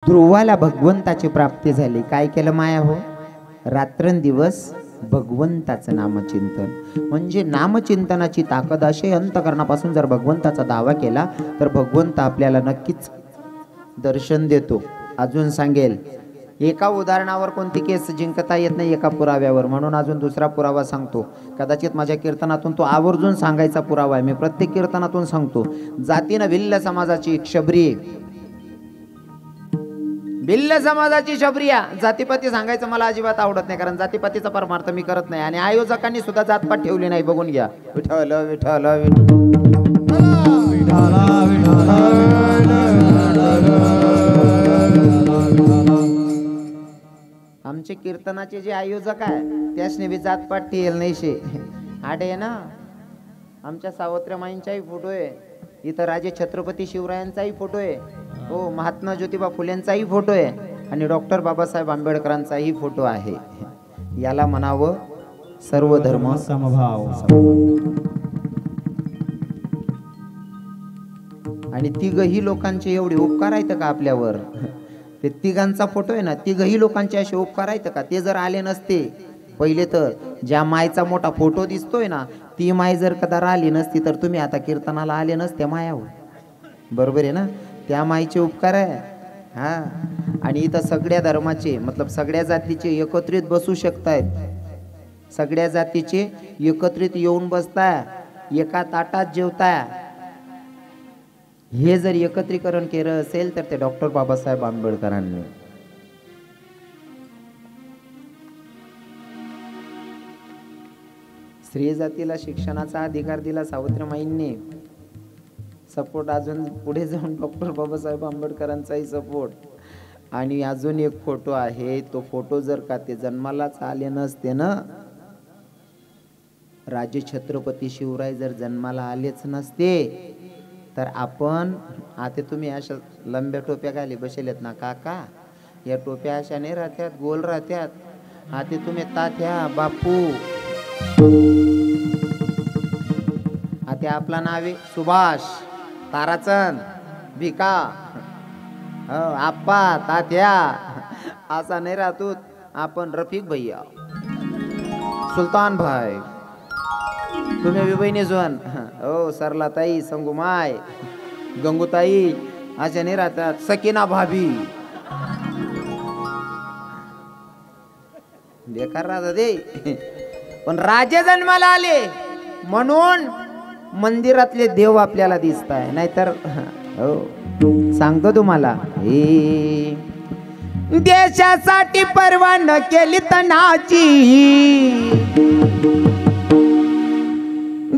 ध्रुवाला भगवंताची प्राप्ती झाली. काय केलं माया हो? रात्रंदिवस भगवंताचं नामचिंतन. म्हणजे नामचिंतनाची ताकद अशी, अंतकरणापासून जर भगवंताचा दावा केला तर भगवंत आपल्याला नक्कीच दर्शन देतो. अजून सांगेल, एका उदाहरणावर कोणती केस जिंकता येत नाही, एका पुराव्यावर. म्हणून अजून दुसरा पुरावा सांगतो. कदाचित माझ्या कीर्तनातून तो आवर्जून सांगायचा पुरावा आहे. मी प्रत्येक कीर्तनातून सांगतो. जातीनं भिल्ल समाजाची एक शबरी, भिल्ल समाजाची शबरिया. जातीपाती सांगायचं मला अजिबात आवडत नाही, कारण जातीपातीचा परमार्थ मी करत नाही. आणि आयोजकांनी सुद्धा जातपात ठेवली नाही. बघून घ्या. विठ्ठल विठ्ठल आमचे कीर्तनाचे जे आयोजक आहे त्यासने बी जातपात ठेल नाही शे. आठ आहे ना. आमच्या सावत्र माईंचाही फोटो आहे इथं, राजे छत्रपती शिवरायांचाही फोटो आहे, हो, महात्मा ज्योतिबा फुलेंचाही फोटो आहे, आणि डॉक्टर बाबासाहेब आंबेडकरांचाही फोटो आहे. याला म्हणावं सर्व धर्म समभाव. आणि तिघही लोकांचे एवढे उपकार आहेत का आपल्यावर? ते तिघांचा फोटो आहे ना, तिघही लोकांचे असे उपकार आहेत का? ते जर आले नसते पहिले, तर ज्या मायचा मोठा फोटो दिसतोय ना, ती माय जर कदा आली नसती तर तुम्ही आता कीर्तनाला आले नसते मायावर. बरोबर आहे ना? त्या माईचे उपकार आहे. हा. आणि इथं सगळ्या धर्माचे, मतलब सगळ्या जातीचे एकत्रित बसू शकतायत. सगळ्या जातीचे एकत्रित येऊन बसताय, एका ताटात जेवताय. हे जर एकत्रीकरण केलं असेल तर ते डॉक्टर बाबासाहेब आंबेडकरांनी. स्त्री जातीला शिक्षणाचा अधिकार दिला सावित्रीमाईंनी. सपोर्ट अजून पुढे जाऊन डॉक्टर बाबासाहेब आंबेडकरांचाही सपोर्ट. आणि अजून एक फोटो आहे, तो फोटो जर का ते जन्मालाच आले नसते ना, राजे छत्रपती शिवराय जर जन्माला आलेच नसते तर आपण आता, तुम्ही अशा लंब्या टोप्या घाली बसलेत ना काका, या टोप्या अशा नाही राहत्यात, गोल राहत्यात. आता तुम्ही तात्या बापू, आता आपला नाव आहे सुभाष, ताराचंद, भिका, आप्पा, तात्या, असा नाही राहतो आपण. रफिक भैया, सुलतान भाई, तुम्ही विबईने जोन, हो, सरलाताई, संगुमाय, गंगूताई, अशा नाही राहतात. सकीना भाभी, बेकार राहतात दे. पण राजे जन्माला आले म्हणून मंदिरातले देव आपल्याला दिसत आहे. नाहीतर हो, सांगतो तुम्हाला, हे देशासाठी पर्वा न केली तनाची,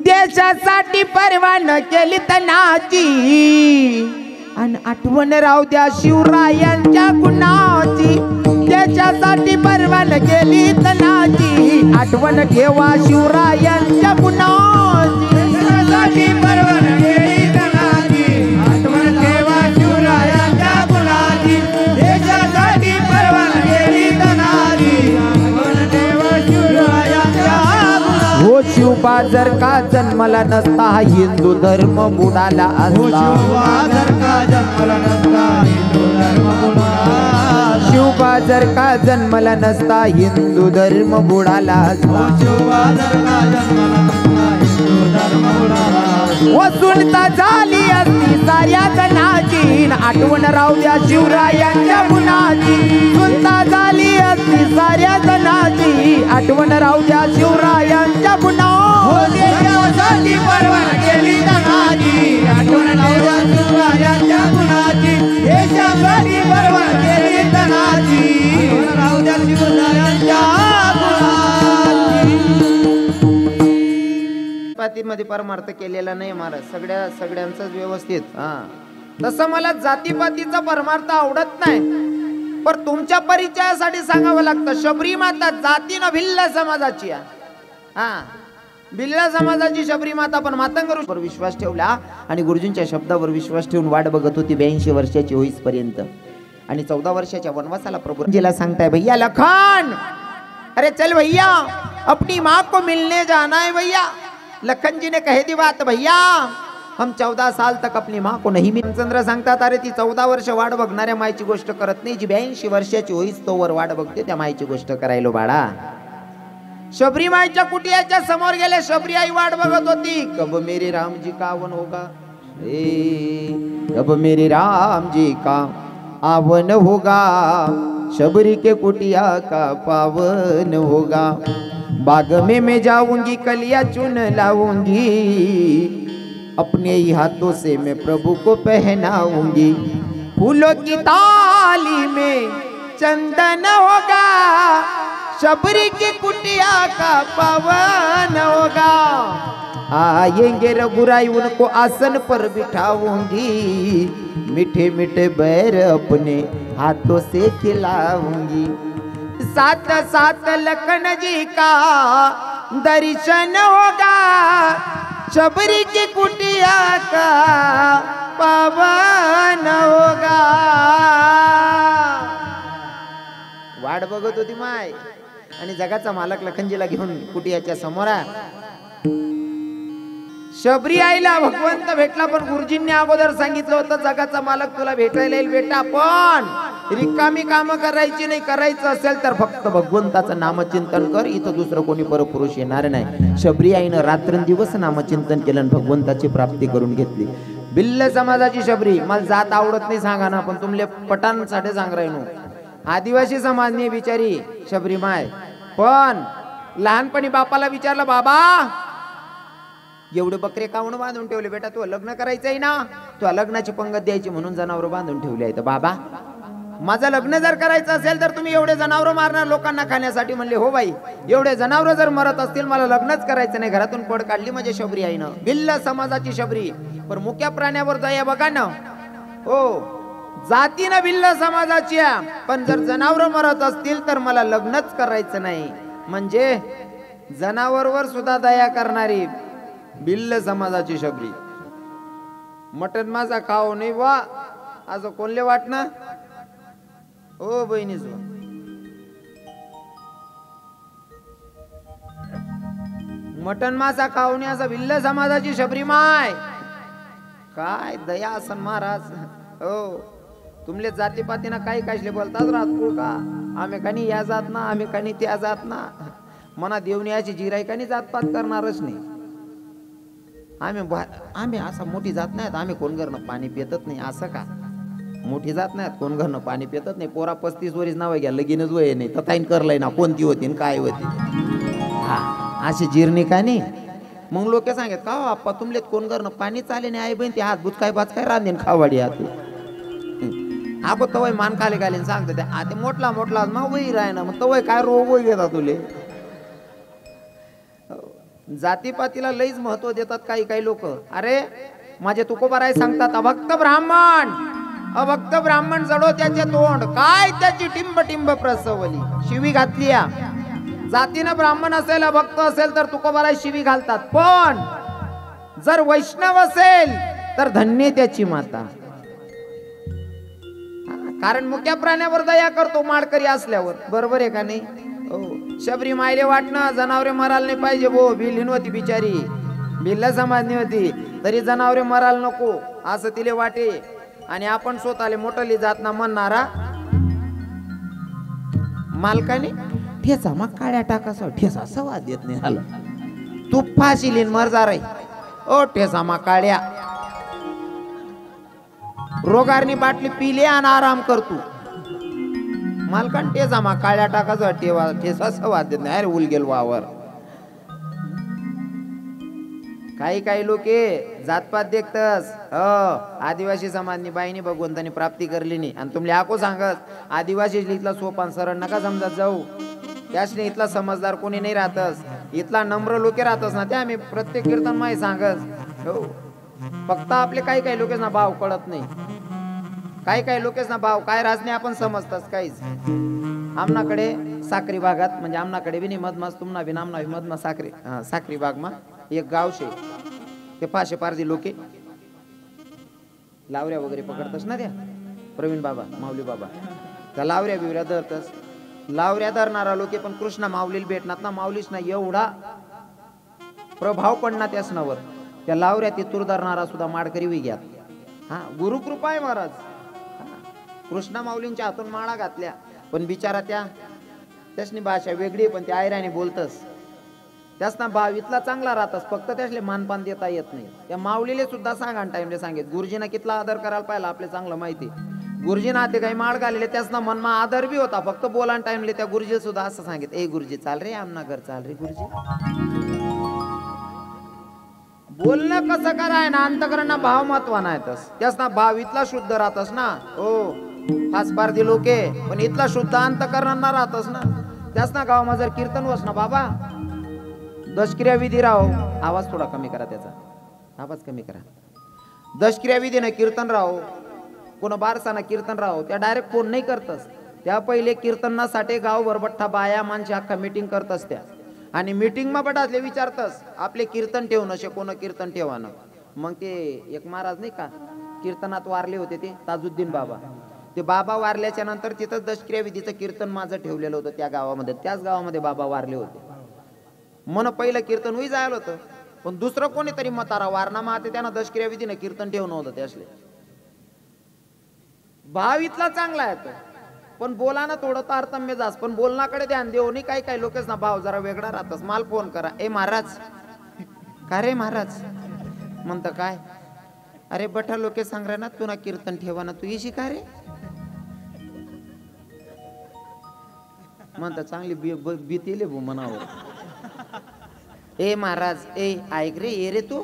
देशासाठी पर्वा न केली तनाची, आणि आठवण राहू द्या शिवरायांच्या गुणाची. देशासाठी पर्वा न केली तनाची, आठवण ठेवा शिवरायांच्या गुणाची. देशासाठी पर्वा न केली तनाची, आठवण ठेवा शिवरायांच्या गुणाची. देशासाठी पर्वा न केली तनाची, आठवण ठेवा शिवरायांच्या गुणाची. हो शिवबा जर का जन्मला नसता हिंदू धर्म बुडाला असता. शिवबा जर का जन्मला नसता हिंदू धर्म बुडाला असता. वसुलता झाली असती साऱ्या जनाची, आठवण राहू द्या शिवरायांच्या गुणाची. सुलता झाली असती साऱ्या जनाची, आठवण राहू द्या शिवरायांच्या गुणाची. देशासाठी पर्वा केली तनाची, आठवण राहू द्या शिवरायांच्या गुणाची. देशासाठी पर्वा केली तनाची, आठवण राहू द्या शिवरायांच्या गुणाची. जातीमध्ये परमार्थ केलेला नाही महाराज, सगळ्यांच व्यवस्थित. हा, तसं मला जातीपातीचा परमार्थ आवडत नाही, पण तुमच्या परिचयासाठी सांगावं लागतं. शबरी माता जातीनं भिल्ल समाजाची आहे. हा, भिल्ल समाजाची शबरी माता. पण मातंगरूवर विश्वास ठेवला आणि गुरुजींच्या शब्दावर विश्वास ठेवून वाट बघत होती 82 वर्षाची होईपर्यंत. आणि 14 वर्षाच्या वनवासाला प्रभूजीला सांगताय, भैया लखन, अरे चल भैया, अपनी माँ को मिलने जाना है भैया. लखन जी ने कह दी बात, भैया हम 14 साल तक अपनी माँ को नहीं मिल. चंद्र सांगतात अरे ती 14 वर्ष वाट बघणाऱ्या मायची गोष्ट करत नाही, जी 82 वर्षाची होईस तोवर वाट बघते त्या मायची गोष्ट करायलो बाळा. शबरी माईच्या कुटियाच्या समोर गेले. शबरी आई वाट बघत होती. कब मेरे राम जी का आवन होगा, कब मेरे राम जी का आवन होगा, शबरी के कुटिया का पावन होगा. बाग में मैं जाऊंगी कलिया चुन लाऊंगी, अपने ही हाथों से मैं प्रभु को पहनाऊंगी. फूलों की ताली में चंदन होगा, शबरी की कुटिया का पावन होगा. आएंगे रघुराई उनको आसन पर बिठाऊंगी, मीठे मीठे बैर अपने हाथों से खिलाऊंगी. साथ साथ लखन जी का दर्शन होगा, शबरी की कुटिया का पावन होगा. वाट बघत होती माय आणि जगाचा मालक लखनजीला घेऊन कुटियाच्या समोर. शबरी आईला भगवंत भेटला, पण गुरुजींनी अगोदर सांगितलं होतं जगाचा मालक तुला भेटायला येईल बेटा, पण रिकामी कामं करायची नाही. करायचं असेल तर फक्त भगवंताचं नामचिंतन कर, इथं दुसरं कोणी परपुरुष येणार नाही. शबरी आईनं रात्रंदिवस नामचिंतन केलं आणि भगवंताची प्राप्ती करून घेतली. भिल्ल समाजाची शबरी. मला जात आवडत नाही सांगा ना, पण तुमले पटांसाठी सांग राहिनो. आदिवासी समाजनी बिचारी शबरी माय, पण लहानपणी बापाला विचारलं बाबा एवढे बकरे कावून बांधून ठेवले बेटा, तू लग्न करायचंय ना, तू लग्नाची पंगत द्यायची म्हणून जनावर बांधून ठेवले आहेत. बाबा माझं लग्न जर करायचं असेल तर तुम्ही एवढे जनावर मारणार लोकांना खाण्यासाठी. म्हणले हो बाई, एवढे जनावर जर मरत असतील मला लग्नच करायचं नाही. घरातून पड काढली म्हणजे शबरी आईनं. भिल्ल समाजाची शबरी, पण मुक्या प्राण्यावर दया बघा ना. हो जातीनं भिल्ल समाजाची, पण जर जनावर मरत असतील तर मला लग्नच करायचं नाही. म्हणजे जनावरवर सुद्धा दया करणारी भिल्ल समाजाची शबरी. मटन माझा खाओ नाही वा असं कोणले वाटणं. ओ बहिणीच मटन मासा खाऊ नये असं भिल्ल समाजाची शबरी माय. काय दया असन महाराज. हो तुमले जातीपातीना काही काशले बोलतात राजकुळ का, आम्ही कानी या जात ना, आम्ही कानी त्या जात ना. मना देवनियाची जिराई कानी जातपात करणारच नाही. आम्ही असं मोठी जात नाहीत. आम्ही कोण घरनं पाणी पितच नाही असं का. मोठी जात नाहीत, कोण घरनं पाणी पितच नाही. पोरा 35 वरीच नाव घ्या, लगीनच वय नाही तथाईन करलंय ना, कोणती होती न काय होती. हा अशी जिरणी का नाही. मग लोक सांगत का आप्पा तुमले कोण घरनं पाणी चाले नाही. आई बहीण ते हात बुत काय बात काय रांधेन खावाडी हात आपण तवय मान खाली घालीन सांगतो ते आता मोठला मोठला मग वही राह ना. मग तवय काय रोग वय घेता तुले. जातीपातीला लईच महत्व देतात काही काही लोक. अरे माझे तुकोबाराय सांगतात अभक्त ब्राह्मण जडो त्याचे तोंड, काय त्याची टिंब टिंब प्रसवली. शिवी घातली. जातीनं ब्राह्मण असेल अभक्त असेल तर तुकोबाराय शिवी घालतात, पण जर वैष्णव असेल तर धन्य त्याची माता. कारण मुक्या प्राण्यावर दया करतो माळकरी असल्यावर. बरोबर आहे का नाही. हो शबरी मायले वाटणं जनावरे मराल नाही पाहिजे. भो भिल्लीन होती बिचारी, भिल्ल समाजनी होती तरी जनावरे मराल नको असं तिले वाटे. आणि आपण स्वतःले मोठली जात ना म्हणणारा मालकाने ठेचा मग काळ्या टाकासा ठेचा सवाद देत नाही. झालं तू फाशी लिन मरजा रे. ओ ठेचा मग काळ्या रोगारनी बाटली पिले आणि आराम करतो. मालकान ठेचा मग काळ्या टाकासा ठेचा सवाद देत नाही. अरे उल गेल वावर. काही काही लोक जातपात देखतस. आदिवासी समाजनी बाईनी भगवंतानी प्राप्ती करली नाही आणि तुमले आको सांगत आदिवासी इथला सोपान सरळ नका समजत जाऊ. त्यासने इथला समजदार कोणी नाही राहतस. इथला नम्र लोके राहतस ना. ते आम्ही प्रत्येक कीर्तन माही सांगत. हो फक्त आपले काही काही लोकेस ना भाव कळत नाही. काही काही लोकेस ना भाव काय राजने आपण समजतस काहीच. आमनाकडे साखरी भागात म्हणजे आमनाकडे बी नाही मधमास तुम्हाला बी नामना मधमा साखरी बाग मा एक गाव शे. ते पाशे पारधी लोके लावऱ्या वगैरे पकडतस ना. त्या प्रवीण बाबा माऊली बाबा त्या लावऱ्या बिवऱ्या धरतस. लावऱ्या धरणारा लोके पण कृष्णा माऊलीला भेटणार ना. माऊलीच ना एवढा प्रभाव पडणार त्या सणावर. त्या लावऱ्या तितूर धरणारा सुद्धा माडकरी विग्यात. हा गुरुकृपा आहे महाराज. कृष्णा माऊलींच्या हातून माळा घातल्या, पण बिचारा त्यासनी भाषा वेगळी, पण त्या आयराने बोलतस. त्यासना भाव इथला चांगला राहतस, फक्त त्यासले मानपान देता येत नाही. त्या माऊलीले सुद्धा सांगा टाइमले सांगेत. गुरुजींना कितला आदर करायला पाहिला आपले चांगलं माहिती. गुरुजींना ते काही माळ घालेले त्यासना मनमा आदर बी होता, फक्त बोलान टाइमले त्या गुरुजी सुद्धा असं सांगेत, ए गुरुजी चाल रे आमना घर चाल रे गुरुजी. बोलणं कसं कराय ना, अंतकरणा भाव महत्वाना येतस. त्यासना भाव इथला शुद्ध राहतस ना. हो फास पारधी लोके, पण इथला शुद्ध अंतकरणा राहतस ना. त्यासना गावामा जर कीर्तन वस ना बाबा, दशक्रिया विधी राहो. आवाज थोडा कमी करा, त्याचा आवाज कमी करा. दशक्रिया विधीनं कीर्तन राहो, कोण बारसाना कीर्तन राहो, त्या डायरेक्ट फोन नाही करतस. त्या पहिले कीर्तनासाठी गावभर बठ्ठा बाया माणसे अख्खा मीटिंग करतस त्या. आणि मीटिंग मा बटातले विचारतस आपले कीर्तन ठेवणं शे कोण कीर्तन ठेवानं. मग ते एक महाराज नाही का कीर्तनात वारले होते, ते ताजुद्दीन बाबा. ते बाबा वारल्याच्या नंतर तिथं दशक्रिया विधीचं कीर्तन माझं ठेवलेलं होतं त्या गावामध्ये. त्याच गावामध्ये बाबा वारले होते. मन पहिलं कीर्तन होई जायला होतं, पण दुसरं कोणीतरी म्हातारा वारणा माते त्यानं दशक्रिया विधीनं कीर्तन ठेवणं होतं. त्यासले भाव इथला चांगला आहे तो, पण बोलाना थोडं तारतम्य जास, पण बोलण्याकडे ध्यान देऊ नये. काही काही लोकच ना भाव जरा वेगळा राहतस. माल फोन करा, ए महाराज का रे महाराज म्हणत काय, अरे बठा लोके सांग रे ना तुला कीर्तन ठेवा ना, तू येशी का रे म्हणता. चांगली भीतीले भू मनावर. ए महाराज ए ऐक रे, ये रे तू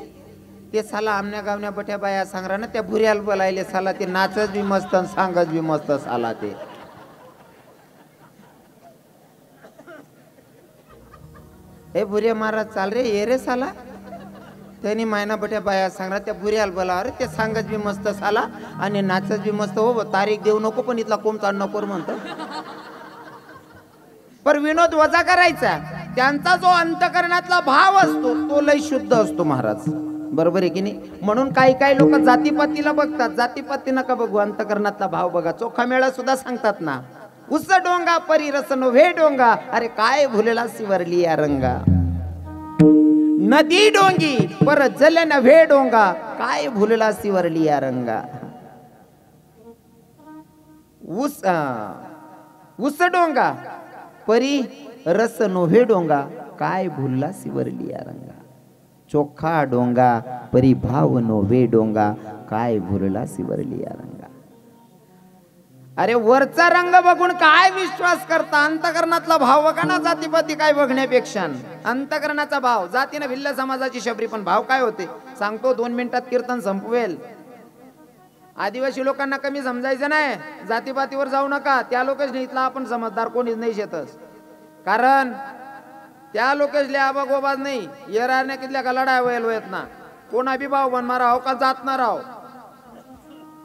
ते साला आमच्या गावण्या बठ्या बाया सांग ना, त्या भुऱ्याला बोलायले साला. ते नाचच बी मस्त सांगच बी मस्त साला. ते हे भुऱ्या महाराज चाल रे, ये रे साला. त्यांनी मायना बठ्या बाया सांगणार त्या भुऱ्याला बोला, अरे ते सांगच बी मस्त साला आणि नाचच बी मस्त. हो तारीख देऊ नको, पण इथला कोमचा नको म्हणतो. पर विनोद वजा करायचा, त्यांचा जो अंतकरणातला भाव असतो तो लय शुद्ध असतो महाराज. बरोबर आहे की नाही. म्हणून काही काही लोक जातीपातीला बघतात, जातीपाती नका बघू, अंतकरणातला भाव बघा. चोखा मेळा सुद्धा सांगतात ना, उस डोंगा परी रसनो व्हे डोंगा, अरे काय भुलेला सिवरली या रंगा. नदी डोंगी पर जल न व्हे डोंगा, काय भुलेला सिवरली या रंगा. उस डोंगा परी रस नोव्हे डोंगा, काय भुलला सिवरली या रंगा. चोखा डोंगा परी भाव नोव्हे डोंगा, काय भुलला सिवरली या रंगा. अरे वरचा रंग बघून काय विश्वास करता, अंतकरणातला भाव बघा ना. जातीपाती काय बघण्यापेक्षा अंतकरणाचा भाव. जातीने भिल्ल समाजाची शबरी, पण भाव काय होते सांगतो. 2 मिनिटात कीर्तन संपवेल. आदिवासी लोकांना कमी समजायचं नाही, जातीपातीवर जाऊ नका. त्या लोकच नाही, इथला आपण समजदार कोणीच नाही शेतस. कारण त्या लोकच ले आबा गोबाज नाही. येरारने कितल्या का लढाई व्हायला होत ना. कोणा बी भाव बनणार राहो का जात ना राहो,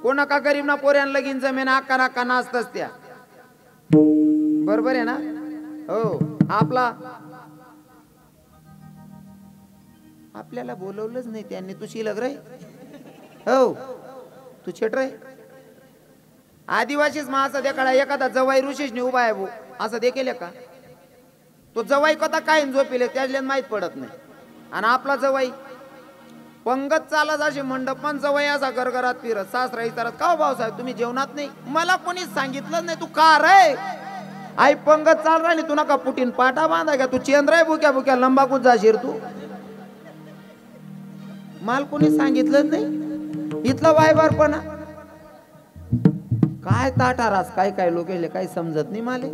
कोणा का गरीब ना पोऱ्यान लगीन जमीन आका नाका नाचतच त्या. बरोबर आहे ना. हो आपल्याला बोलवलंच नाही त्यांनी. तू शिलग रे, हो तू छेट रे. आदिवासीच मग असं देखा एखादा जवाई ऋषीच नाही उभा आहे भो, असं देखील का. तो जवाई कथा काय झोपिले त्याला माहित पडत नाही. आणि आपला जवाई पंगत चालत असे मंडपान जवाई असा गरगरात फिरत सासरा विचारत, का भाऊसाहेब तुम्ही जेवणात नाही. मला कोणीच सांगितलं नाही. तू का रे आई पंगत चाल राहिली, तू नका पुटीन पाटा बांधा का. तू चेंद्राय बुक्या बुक्या लंबाकूच जाशीर तू. माल कोणी सांगितलं नाही. इथला वायबारपणा काय ताटारास. काय काय लोक काही समजत नाही माले.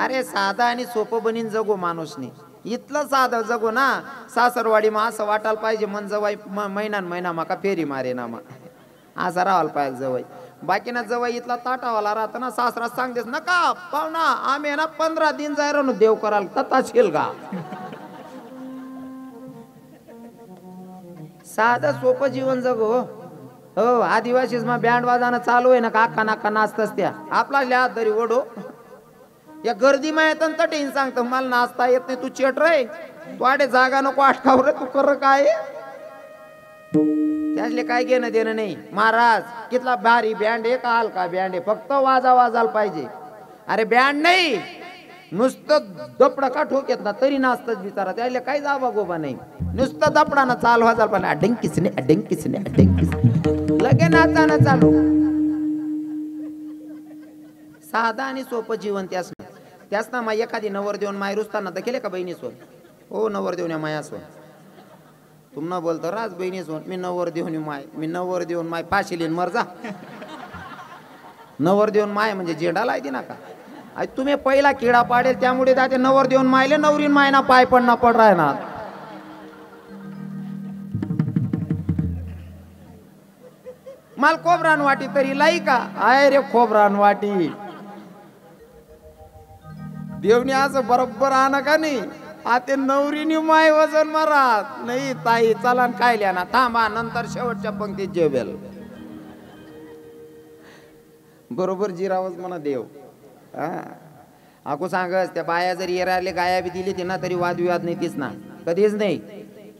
अरे साधा आणि सोपं बनीन जगो माणूसनी. इथलं साधं जगो ना. सासरवाडी मा असं वाटायला पाहिजे मन जवाई महिना माका फेरी मारे ना मा असं राहायला पाहिजे जवाई. बाकी ना जवाई इथला ताटावाला राहतं ना. सासरा सांगतेस नका पाहुणा आम्ही ना 15 दिन जाय रो देव करायला तताशील का. साधं सोपं जीवन जगो. हो आदिवासीच मग बँड वाजानं चालू आहे ना, काका नाका नाचतच त्या. आपला लिहा तरी ओढो या गर्दी मा येत तटीन सांगत मला नाचता येत नाही. तू चेट रे, वाडे जागा नको अटकाव रे. तू कर काय त्यासले काय घेणं देणं नाही. महाराज कितला भारी बँड आहे का हलका बँड आहे, फक्त वाजायला पाहिजे. अरे बँड नाही नुसतं दपडा का ठोक्यात ना तरी नाचतात बिचारा, त्याला काही जाबा गोबा नाही, नुसतं दपडाना चाल वाजाल पण अडंकीसने अडंकीसने अडंकीसने लगे नाचाना चालू. साधा आणि सोपं जीवन त्याच ना माय एखादी नवर देऊन माय रुसताना तर केले का बहिणी सोन. हो नवर देऊन माया सोन तुम न बोलतो राज बहिणी सोन मी नवर देऊन माय पाशी लिन मर जा. नवर देऊन माय म्हणजे जेंडा लायती ना का तुम्ही पहिला किडा पाडेल त्यामुळे त्याचे नवर देऊन मायले नवरीन मायना पाय पडना पड राहणार. माल खोबरान वाटी तरी लाई का आय रे खोबरान वाटी देवनी असं बरोबर आणा का नाही आता नवरीनी माय वजन मारात नाही ताई चला काय ना थांबा नंतर शेवटच्या पंक्तीत जेवेल. बरोबर जिरावच म्हणा देव. आको सांगस त्या बाया जर येरारले गाया बी दिली ती ना तरी वादविवाद नाही तीच ना कधीच नाही.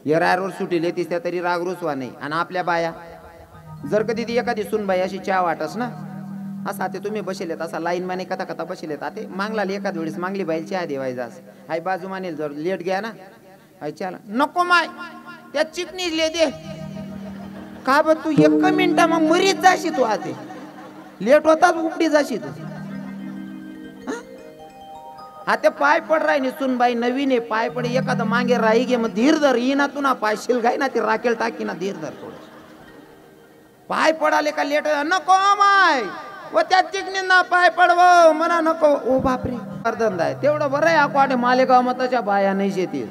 येरारवर सुटीले तीच त्या तरी राग रुसवा नाही. आणि आपल्या बाया जर कधी ती एखादी सुनबाई अशी चहा वाटस ना असा ते तुम्ही बसेलेत असा लाईन माने कथा कथा बसेलेत आते मागला एखाद वेळेस मागली बाई चहा देवायचा हाय बाजू मानेल जर लेट घ्या ना हाय चला नको माय त्या चिकनी ले दे का ब तू 1 मिनिटा मग मरीच जाशी तू आते लेट होतात उपडी जाशी तू. आता पाय पड राही सुनबाई नवीन आहे पाय पड एखादं मागे राही गे मग धीर धर येईना तू ना पाय शिलगाय ना ती राखेल टाकी ना धीर धर थोडं पाय पडाले का लेट नको माय व त्या चिकनींना पाय पडव म्हणा नको ओ बापरे धंदा आहे तेवढं बरं आहे आको आटे मालेगाव मताच्या बाया नाही शेती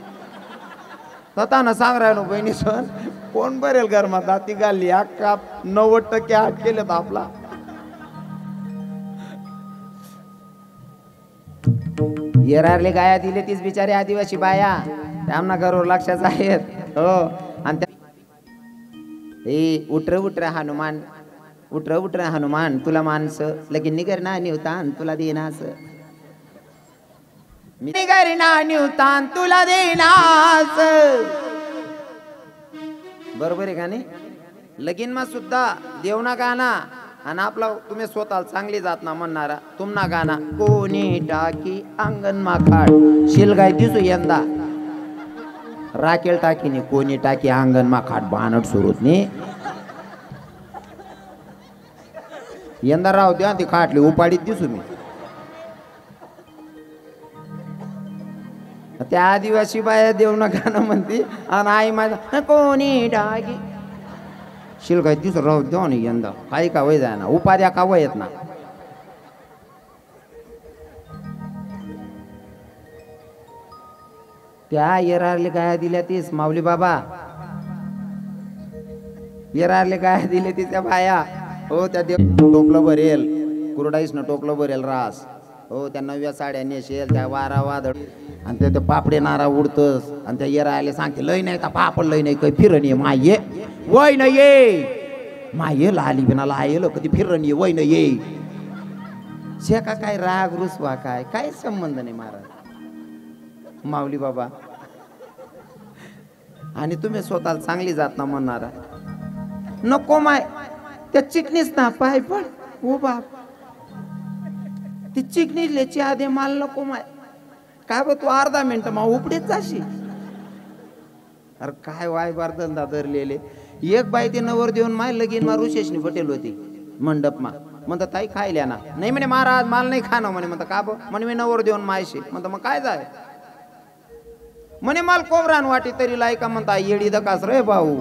तथा ना सांग राहिलो बहिणी सण कोण बरेल घरमा दाती घालली अख्खा 90% आठ केलेत आपला. येरारले गाया दिले तीच बिचारे आदिवासी बाया त्यांना घरोर लक्षात आहेत हो. आणि उठर हनुमान उठर हनुमान तुला माणसं लगीन निगर ना निवतान तुला देनास निगर ना निवतान तुला देनास. बरोबर आहे का नाही. लगीन मा सुद्धा देवना गाना आणि आपला तुम्ही स्वतः चांगली जात ना म्हणणारा तुमना गाना कोणी टाकी अंगण मा खाड शिलगाय दिसू यंदा राखेल टाकीने कोणी टाकी अंगण मा खाट बाणट सुरूत नाही यंदा राहू द्या ती खाटली उपाडीत दिसू मी. त्या आदिवासी बाया देवना गाणं म्हणते आणि आई माझा कोणी टाकी शिलगाय दिसू राहू द्या नाही यंदा काही का वय जाय ना उपाध्या का वय येत ना. त्या येरारले गाया दिल्या तीच माऊली बाबा येरारले गाया दिले ती त्या बाया हो त्या टोपलं भरेल कुरडाईसनं टोपलं भरेल रास हो त्या नव्या साड्या नेशेल त्या वारा वादळ आणि त्या पापडे नारा उडतस आणि त्या येरायला सांगते लय नाही का पापड लय नाही काही फिरण ये माय ये वय न ये माय ये लाली बिनाला आयलं कधी फिरण ये वय न ये शेका काय राग रुसवा काय काय संबंध नाही महाराज माऊली बाबा. आणि तुम्ही स्वतःला चांगली जात ना म्हणणारा नको माय त्या चिकनीच ना पाय पण ओ बाप ती चिकनी लेची आधी माल नको माय काय ब तू अर्धा मिनिट मा उपडीत जाशी. अरे काय वाय बार धंदा धरलेले. एक बाई ते नवर देऊन माय लगीन मा ऋषेशनी बटेल होती मंडप मा म्हणतात ताई खायल्या ना नाही म्हणे महाराज माल नाही खाणं म्हणे म्हणता का ब म्हणे मी नवर देऊन मायशी म्हणता मग काय जाय म्हणे माल कोबरान वाटी तरी लाई का म्हणता येडी दकास रे भाऊ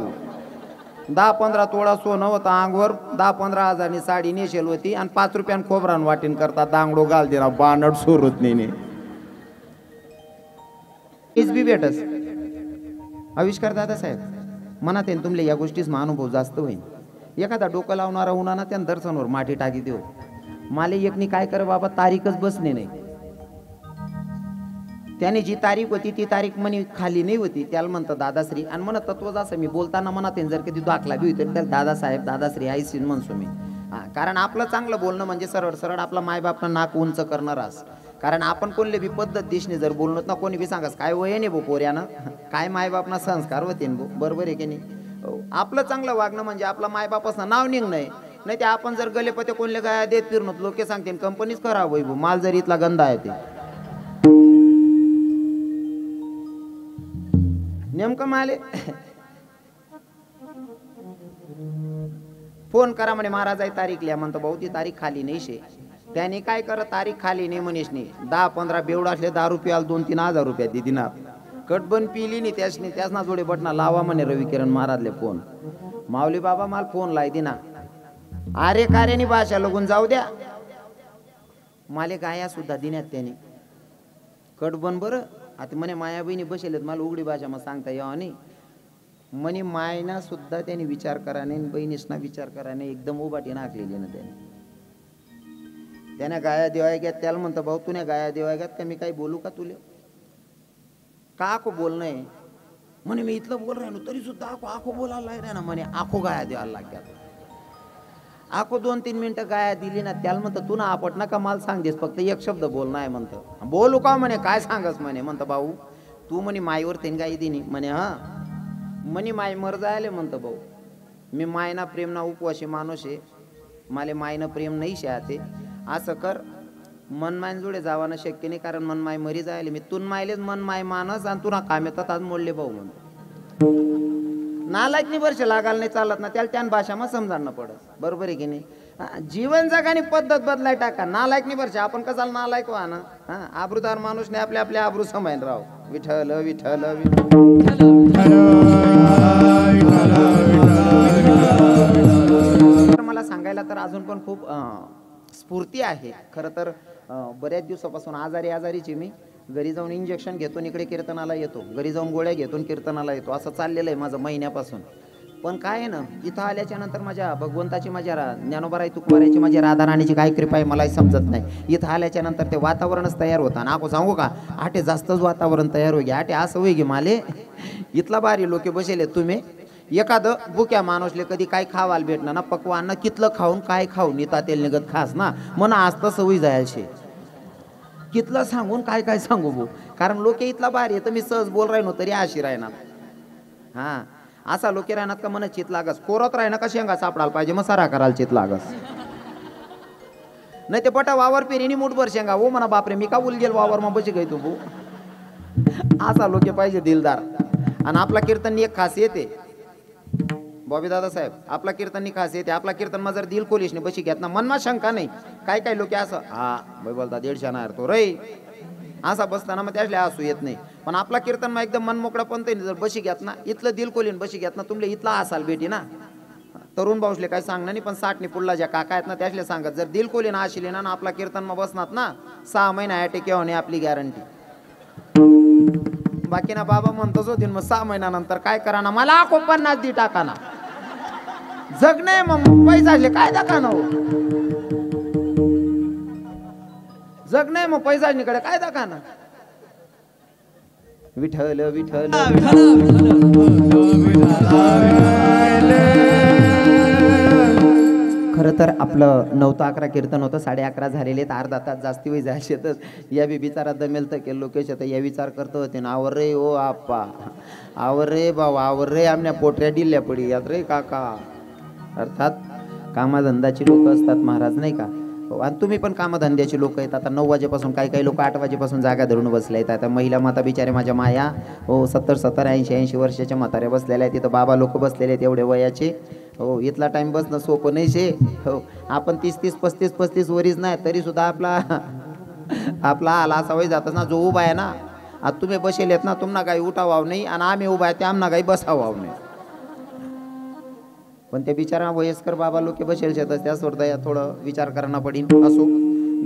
10-15 तोळा सोनं होतं अंगवर 10-15 हजारनी साडी नेशेल होती आणि 5 रुपयान खोबरान वाटीन करता दांगडो घाल दिला बानड सोरत नाही बी भेटस. आविष्कार दादा साहेब मनात येईन तुमले या गोष्टीच अनुभव जास्त होईल. एखादा डोकं लावणारा उन्हाना त्या दर्शनवर माठी टाकी देऊ माले एकनी काय कर बाबा तारीखच बसणे नाही त्याने जी तारीख होती ती तारीख म्हणे खाली नाही होती त्याला म्हणतं दादाश्री आणि म्हणत तत्वच असं मी बोलताना मनात जर कधी दाखला बी होते तर दादासाहेब दादाश्री आईसीन म्हणसो मी. कारण आपलं चांगलं बोलणं म्हणजे सरळ सरळ आपला मायबापनं नाक उंच करणार आस. कारण आपण कोणले बी पद्धत दिसणे जर बोलणं ना कोणी बी सांगास काय वय नाही भो पोऱ्यानं काय मायबापना संस्कार होते भो बरोबर आहे की नाही. आपलं चांगलं वागणं म्हणजे आपला मायबापासनं नाव निघ नाही ते आपण जर गलेपते कोणले काय देत फिरणं लोक सांगते कंपनीच खराब होई भो माल जर इथला गंदा आहे ते नेमकं माले फोन करा म्हणे महाराज तारीख लिहा म्हणतो भाऊ ती तारीख खाली नाही शे. त्याने काय करत तारीख खाली नाही म्हणेश नाही 10-15 बेवड असले 10 रुपयाला 2-3 हजार रुपया दे दिना कटबन पिली नाही त्याच ना जोडे बटना लावा म्हणे रवी किरण महाराजले फोन. माऊली बाबा मला फोन लाई दिना अरे कार्यानी भाषा लगून जाऊ द्या माले गाया सुद्धा दिण्यात त्याने कटबन बरं आता म्हणे माया बहिणी बसेलेत मला उघडी भाषा मग सांगता यावं नाही म्हणे मायना सुद्धा त्याने विचार करा नाही बहिणीसना विचार करा नाही एकदम उभाटी नाकलेली ना त्याने गाया देवाय घ्यात त्याला म्हणतो भाऊ तुने गाया देवाय घ्यात का मी काही बोलू का तुले का आखो बोलणं आहे म्हणे मी इथलं बोल राहिलो तरी सुद्धा आखो बोलायला रे ना म्हणे आखो गाया द्यायला लागतात आखो 2-3 मिनिटं गाया दिली ना त्याला म्हणतं तू ना आपट नका मला सांग देस फक्त एक शब्द बोल नाही म्हणतं बोलू का म्हणे काय सांगस म्हणे म्हणतं भाऊ तू म्हणे माईवर तेन गाई दिनी म्हणे हा म्हणे माय मर जायले म्हणतं भाऊ मी मायना प्रेम ना उपवाशी माणूस आहे माले मायनं प्रेम नाही शे असं कर मन माय जोडे जावानं शक्य नाही कारण मन माय मरी जायले मी तून मायलेच मन माय मानस आणि तुला काम येतात आज मोडले भाऊ म्हणतो नालायक नाही वर्ष लागायला नाही चालत ना त्याला त्यान भाषा मग समजायला पडत बरोबर आहे की नाही जीवन जगाने पद्धत बदलाय टाका नालायक नाही वर्ष आपण कसाला नालायक व्हा ना हा आबरूदार माणूस नाही आपल्या आपल्या आबरू समायन राव विठ्ठल विठ्ठल मला सांगायला तर अजून पण खूप स्फूर्ती आहे खरं तर बऱ्याच दिवसापासून आजारीची मी घरी जाऊन इंजेक्शन घेतो इकडे कीर्तनाला येतो घरी जाऊन गोळ्या घेतो कीर्तनाला येतो असं चाललेलं आहे माझं महिन्यापासून पण काय आहे ना इथं आल्याच्या नंतर माझ्या भगवंताची माझ्या ज्ञानोबाराई तुकोबारायची माझ्या राधाराणीची काय कृपा आहे मलाही समजत नाही इथं आल्याच्या नंतर ते वातावरणच तयार होतं आणि आपण सांगू का आटे जास्तच वातावरण तयार होई आटे असं होई गे माले इथला भारी लोक बसेले तुम्ही एखादं बुक्या माणूसले कधी काय खावाल भेटणार ना पकवान ना कितलं खाऊन काय खाऊन येतात तेल निघत खास ना मना आज तर सवय जायचे कितलं सांगून काय काय सांगू भाऊ कारण लोक इथला भारी आहे तर मी सहज बोल राहिनो तरी अशी राहणार हा असा लोक राहणार का मन चित लागस कोरत राहणार का शेंगा सापडायला पाहिजे मग सारा करायला चित लागस नाही ते पटा वावर पेरीनी मुठभर शेंगा हो म्हणा बापरे मी का बोल गेल वावर मग बशी गई तू भाऊ असा लोक पाहिजे दिलदार आणि आपला कीर्तन एक खास येते बॉबी दादा साहेब आपला कीर्तन खास येते आपला कीर्तन मा जर दिल खोलीशने बशी घेत ना मनमा शंका नाही काय काय लोक असं हा भाई बोलता 150 ना तो रे असा बसताना मग त्यातले असू येत नाही पण आपला कीर्तन मग एकदम मन मोकळा पण जर बशी घेत ना इथलं दिल खोलीन बशी घेत ना तुमले इथला असाल भेटी ना तरुण भाऊसले काय सांगणार नाही पण 60 पुढला ज्या काका आहेत ना त्यातले सांगत जर दिल खोलीन आशिले ना आपला कीर्तन मग बसणार ना 6 महिना ॲटे केव्हा नाही आपली गॅरंटी बाकी ना बाबा म्हणतोच होती मग 6 महिन्यानंतर काय करा ना मला 50 दी टाका ना जग नाही मग पैसाले काय दाखा ना जग नाही मग पैसाकडे काय दाखा ना विठ्ठल विठ्ठल खरं तर आपलं 9 ते 11 कीर्तन होतं 11:30 झालेले तर अर्धा तास जास्ती वेळ जायचेतच या बी बिचारा दमेल तर के लोकेश तर या विचार करतो होते ना आवर रे ओ आप्पा आवर रे भाऊ आवर रे आमच्या पोटऱ्या डिल्ल्या पडी यात रे काका अर्थात कामधंद्याची लोक असतात महाराज नाही का आणि तुम्ही पण कामधंद्याची लोक आहेत आता 9 वाजेपासून काही लोक 8 वाजेपासून जागा धरून बसले आहेत आता महिला माता बिचारे माझ्या माया हो 70 80 वर्षाच्या म्हाताऱ्या बसलेल्या आहेत तिथं बाबा लोक बसलेले आहेत एवढे वयाचे हो इथला टाइम बसणं सोपं नाही शे हो आपण 30 35 वरीच नाही तरी सुद्धा आपला आला असा वय जातच ना जो उभा आहे ना आता तुम्ही बसेलेत ना तुम्हाला काही उठावाव नाही आणि आम्ही उभा आहे ते आम्हाला काही बसावाव नाही पण त्या बिचारा वयस्कर बाबा लोक बसेल शेतात त्यासोबत थोडं विचार करणं पडेल असो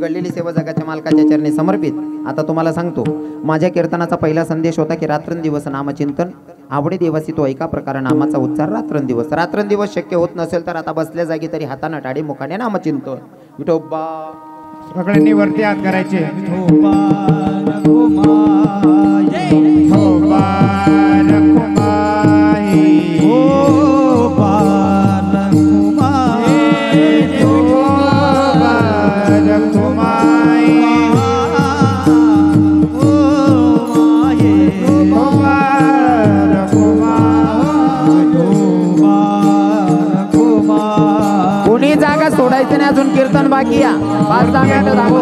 घडलेली सेवा जगाच्या मालकाच्या चरणी समर्पित आता तुम्हाला सांगतो माझ्या कीर्तनाचा पहिला संदेश होता की रात्रंदिवस नामचिंतन आवडे देवासी तो एका प्रकारे नामाचा उच्चार रात्रंदिवस शक्य होत नसेल तर आता बसल्या जागी तरी हाताने टाळी मुखाने नामचिंतन विठोबा सगळ्यांनी वरती हात करायचे कोणी जागा सोडायचं नाही अजून कीर्तन बाकी या 5-10 मिनिटं दाखव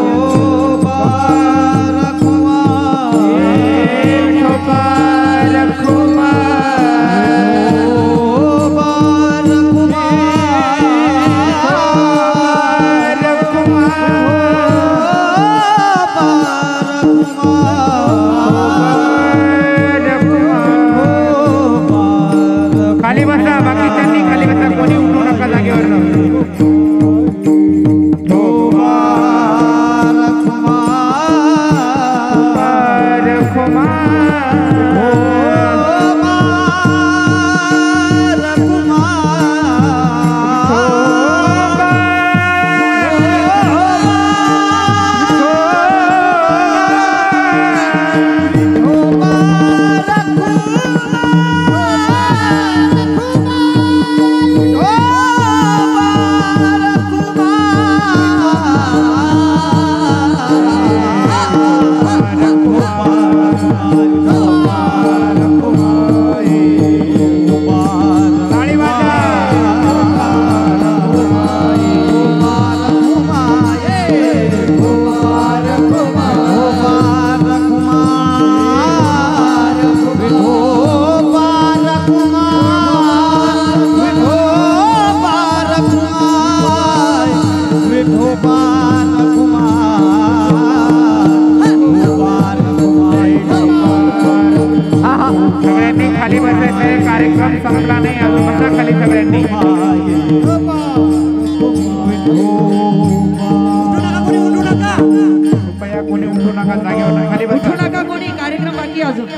कोणी उठू नका, जागेवर खाली उठू बसा. नका कोणी, कार्यक्रम बाकी आहे अजून.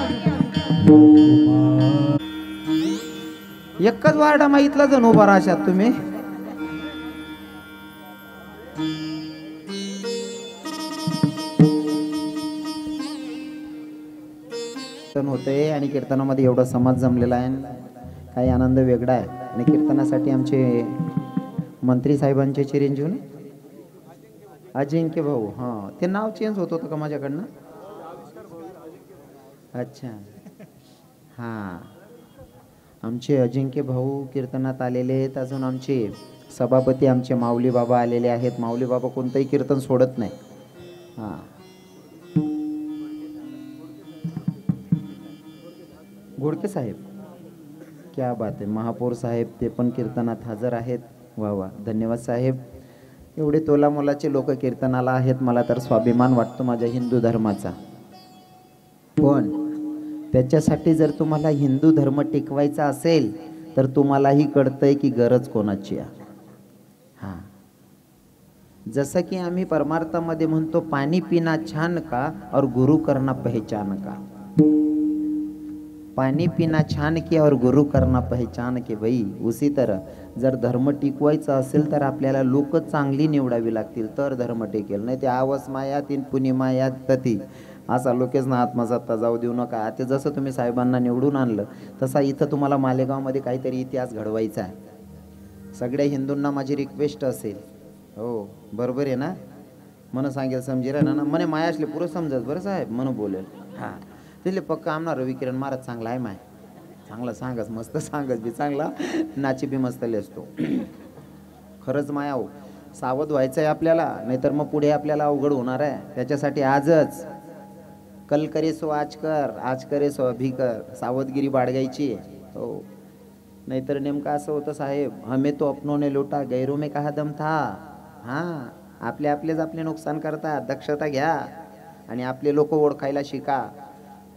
एकच वार्डा माहितला जण उभा राहशात तुम्ही. कीर्तन होते आणि कीर्तनामध्ये एवढा समाज जमलेला आहे, काही आनंद वेगळा आहे. आणि कीर्तनासाठी आमचे मंत्री साहेबांचे चिरंजीव ना अजिंक्य भाऊ, हां ते नाव चेंज होत होतं का माझ्याकडनं? अच्छा, हां आमचे अजिंक्य भाऊ कीर्तनात आलेले आहेत. अजून आमचे सभापती आमचे माऊली बाबा आलेले आहेत. माऊली बाबा कोणतंही कीर्तन सोडत नाही. हां घोडके साहेब, क्या बात आहे. महापौर साहेब ते पण कीर्तनात हजर आहेत. वा वा, धन्यवाद साहेब. एवढे तोला मोलाचे लोक कीर्तनाला आहेत. मला तर स्वाभिमान वाटतो माझ्या हिंदू धर्माचा. पण त्याच्यासाठी जर तुम्हाला हिंदू धर्म टिकवायचा असेल तर तुम्हालाही कळतंय की गरज कोणाची आहे. हां, जसं की आम्ही परमार्थामध्ये म्हणतो, पाणी पिना छान का और गुरु करना पहचान का. पानी पीना छान के और गुरु करना पहचान के. भाई उसी तरह जर धर्म टिकवायचा असेल तर आपल्याला लोक चांगली निवडावी लागतील तर धर्म टिकेल. नाही ते आवस माया तीन पुनी माया तती असा लोकेच ना आत्मसत्ता जाऊ देऊ नका. आता जसं तुम्ही साहेबांना निवडून आणलं तसा इथं तुम्हाला मालेगावमध्ये काहीतरी इतिहास घडवायचा आहे. सगळ्या हिंदूंना माझी रिक्वेस्ट असेल, हो बरोबर आहे ना, मन सांगेल समजेल ना म्हणे माया असले पुरं समजत बरं साहेब मन बोलेल. हां तिथले पक्का आमना रविकिरण महाराज चांगला आहे. माय चांगला सांगच, मस्त सांगच बी चांगला, नाची बी मस्त असतो. खरंच माया हो, सावध व्हायचं आहे आपल्याला, नाहीतर मग पुढे आपल्याला अवघड होणार आहे. त्याच्यासाठी आजच कल करे सो आज कर, आज करे सो अभी कर, सावधगिरी बाळगायची. हो नाहीतर नेमकं असं होतं साहेब, हमें तो अपनों ने लूटा गैरों में कहा दम था. हां आपलेच आपले नुकसान करतात. दक्षता घ्या आणि आपले लोक ओळखायला शिका.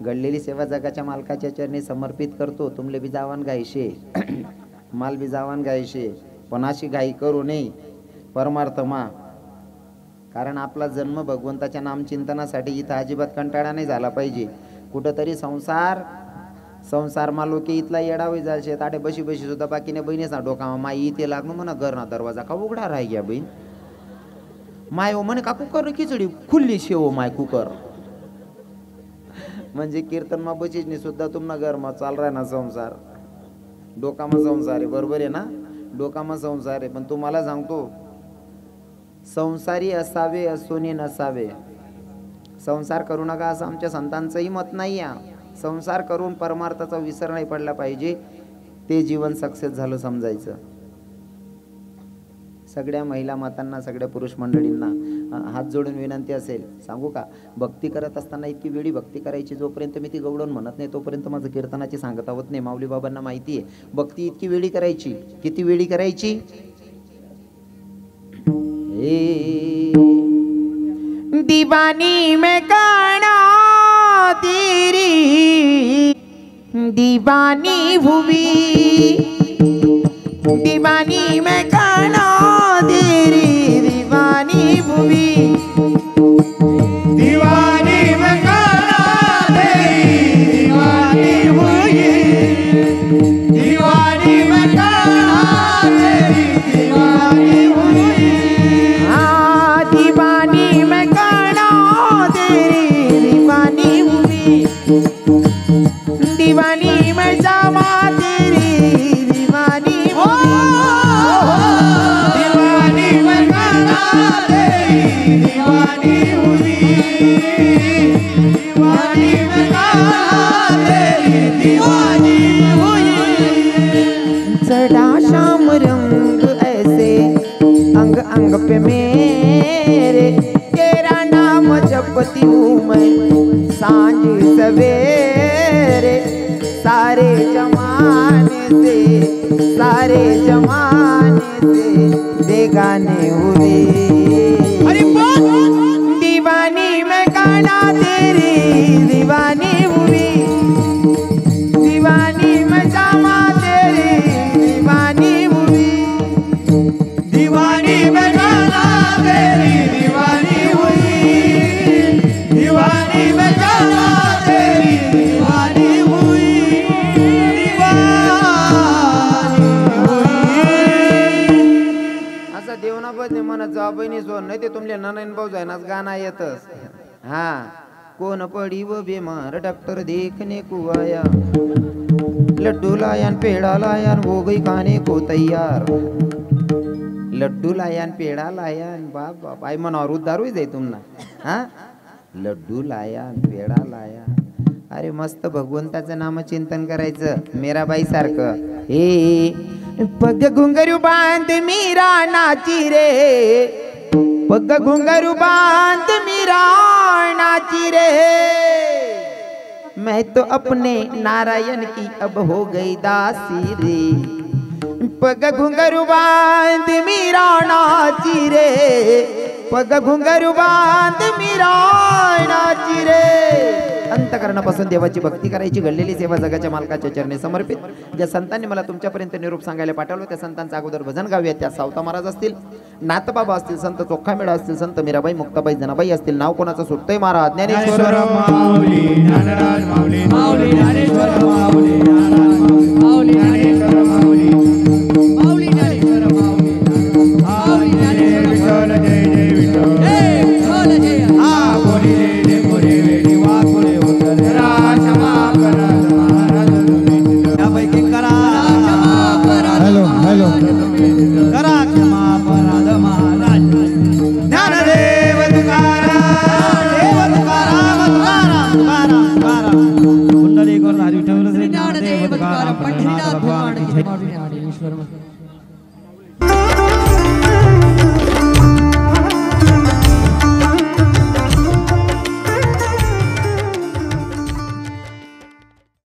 घडलेली सेवा जगाच्या मालकाच्या चरणी समर्पित करतो. तुमले बी जावान गायशे माल बी जावान गायशे, पण अशी घाई करू नये परमार्थ मा. कारण आपला जन्म भगवंताच्या नामचिंतनासाठी इथं अजिबात कंटाळा नाही झाला पाहिजे. कुठंतरी संसार मा लोके इथला येडा होई जायचे. ताटे बशी बशी सुद्धा बाकीने बहिणीच ना डोका माई इथे लागणं म्हणा घरना दरवाजा का उघडा राही घ्या बहीण. माय हो म्हणे का कुकर खिचडी खुल्ली शेव माय कुकर. म्हणजे कीर्तन मा बचीचनी सुद्धा तुमना घरमा चाल राहा ना संसार. डोकामा संसार आहे, बरोबर आहे ना, डोकामा संसार आहे. पण तुम्हाला सांगतो, संसारी असावे असोनी नसावे. संसार करू नका असं आमच्या संतांचंही मत नाही आहे. संसार करून परमार्थाचा विसर नाही पडला पाहिजे, ते जीवन सक्सेस झालं समजायचं. सगळ्या महिला मातांना, सगळ्या पुरुष मंडळींना हात जोडून विनंती असेल, सांगू का, भक्ती करत असताना इतकी वेळी भक्ती करायची, जोपर्यंत मी ती गवडून म्हणत नाही तोपर्यंत माझं कीर्तनाची सांगता होत नाही. माऊली बाबांना माहिती आहे भक्ती इतकी वेळी करायची. किती वेळी करायची? दीवानी में काना तेरी दीवानी हुई, दीवानी में काना तेरी दीवानी हुई, दीवानी में काना तेरी दीवानी हुई, दीवानी में काना तेरी दीवानी हुई. हाँ दीवानी में काना तेरी दीवानी हुई, दीवानी में जामा तेरी दीवानी हुई, दीवानी में काना तेरी दीवानी हुई, दीवानी में काना तेरी दीवानी हुई. चढ़ा शाम रंग ऐसे अंग अंग पे मेरे, तेरा नाम जपती हूँ मैं सांझ सवेरे. सारे जमाने से बेगाने हुए, दीवानी में काना तेरी दीवानी हुई, दीवानी में जामा तेरी दीवानी हुई, दीवानी में काना तेरी दीवानी हुई, बहिणी सोन नाही ते तुमले ननन भाऊ जायनाच गाणं येतच हा कोण पडी व बेमार डॉक्टर देखने को आया लड्डू लायन पेड़ा लायन हो गई खाने को तैयार लड्डू लायन पेड़ा लायन बाप बाप आई मनावर उद्धार होई जाई तुम्हाला हा लड्डू लायन पेड़ा लायन अरे मस्त भगवंताचं नामचिंतन करायचं मीराबाई सारखं हे पग घुंगरू बांध मीरा नाची रे पग घुंगरू बांध मीरा नाची रे मैं तो अपने नारायण की अब हो गई दासी रे पग घुंगरू बांध मीरा नाची रे पग घुंगरू बांध मीरा नाची रे अंतकरणापासून देवाची भक्ती करायची घडलेली सेवा जगाच्या मालकाच्या चरणी समर्पित ज्या संतांनी मला तुमच्यापर्यंत निरोप सांगायला पाठवलं त्या संतांचा अगोदर भजन गाऊया त्या सावता महाराज असतील नाथबाबा असतील संत चोखामेळा असतील संत मीराबाई मुक्ताबाई जनाबाई असतील नाव कोणाचं सुटतंय महाराज ज्ञानेश्वर माऊली ज्ञानराज माऊली माऊली ज्ञानेश्वर माऊली माऊली ज्ञानेश्वर माऊली माऊली ज्ञानेश्वर माऊली माऊली ज्ञानेश्वर विठ्ठल जय जय विठ्ठल जय विठ्ठल जय हा बोली रे मोरे वेडी वाकुळे उतर राज महाराज महाराज त्यापैकी करा हॅलो हॅलो करा क्षमा अपराध महाराज ज्ञानदेव तुकाराम देव तुकाराम तुकाराम तुकाराम तुकाराम कुंडली गोर हरी विठ्ठल श्री ज्ञानदेव तुकाराम पंढरीनाथ भगवान की जय.